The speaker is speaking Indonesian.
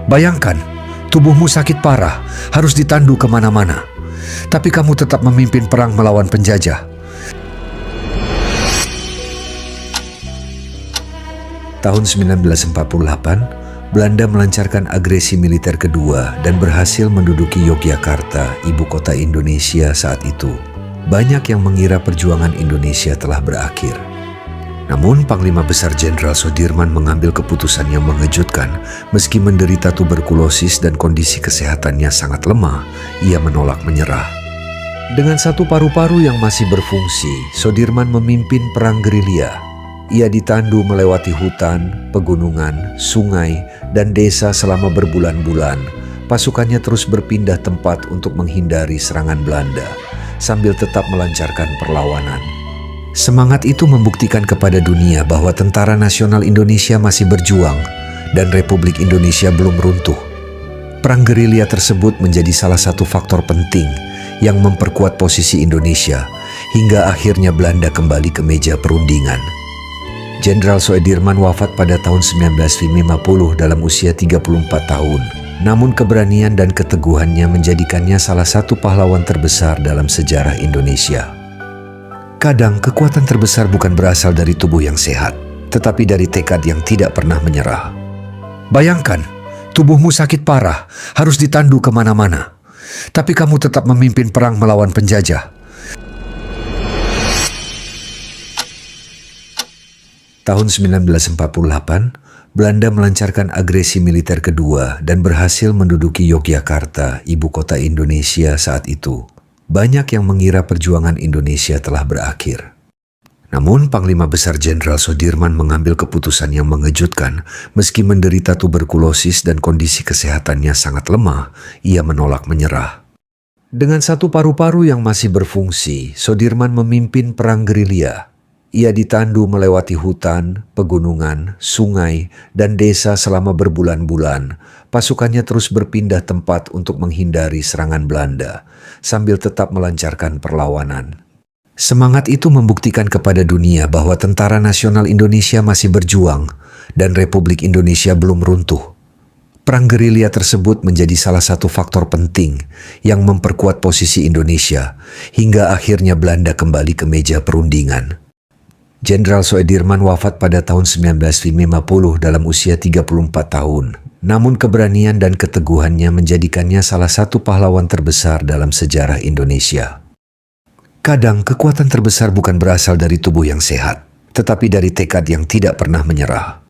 Bayangkan, tubuhmu sakit parah, harus ditandu kemana-mana. Tapi kamu tetap memimpin perang melawan penjajah. Tahun 1948, Belanda melancarkan agresi militer kedua dan berhasil menduduki Yogyakarta, ibu kota Indonesia saat itu. Banyak yang mengira perjuangan Indonesia telah berakhir. Namun Panglima Besar Jenderal Soedirman mengambil keputusan yang mengejutkan. Meski menderita tuberkulosis dan kondisi kesehatannya sangat lemah, ia menolak menyerah. Dengan satu paru-paru yang masih berfungsi, Soedirman memimpin perang gerilya. Ia ditandu melewati hutan, pegunungan, sungai, dan desa selama berbulan-bulan. Pasukannya terus berpindah tempat untuk menghindari serangan Belanda, sambil tetap melancarkan perlawanan. Semangat itu membuktikan kepada dunia bahwa Tentara Nasional Indonesia masih berjuang dan Republik Indonesia belum runtuh. Perang gerilya tersebut menjadi salah satu faktor penting yang memperkuat posisi Indonesia hingga akhirnya Belanda kembali ke meja perundingan. Jenderal Soedirman wafat pada tahun 1950 dalam usia 34 tahun. Namun keberanian dan keteguhannya menjadikannya salah satu pahlawan terbesar dalam sejarah Indonesia. Kadang kekuatan terbesar bukan berasal dari tubuh yang sehat, tetapi dari tekad yang tidak pernah menyerah. Bayangkan, tubuhmu sakit parah, harus ditandu kemana-mana. Tapi kamu tetap memimpin perang melawan penjajah. Tahun 1948, Belanda melancarkan agresi militer kedua dan berhasil menduduki Yogyakarta, ibu kota Indonesia saat itu. Banyak yang mengira perjuangan Indonesia telah berakhir. Namun Panglima Besar Jenderal Soedirman mengambil keputusan yang mengejutkan. Meski menderita tuberkulosis dan kondisi kesehatannya sangat lemah, ia menolak menyerah. Dengan satu paru-paru yang masih berfungsi, Soedirman memimpin perang gerilya. Ia ditandu melewati hutan, pegunungan, sungai, dan desa selama berbulan-bulan. Pasukannya terus berpindah tempat untuk menghindari serangan Belanda, sambil tetap melancarkan perlawanan. Semangat itu membuktikan kepada dunia bahwa Tentara Nasional Indonesia masih berjuang dan Republik Indonesia belum runtuh. Perang gerilya tersebut menjadi salah satu faktor penting yang memperkuat posisi Indonesia hingga akhirnya Belanda kembali ke meja perundingan. Jenderal Soedirman wafat pada tahun 1950 dalam usia 34 tahun. Namun keberanian dan keteguhannya menjadikannya salah satu pahlawan terbesar dalam sejarah Indonesia. Kadang kekuatan terbesar bukan berasal dari tubuh yang sehat, tetapi dari tekad yang tidak pernah menyerah.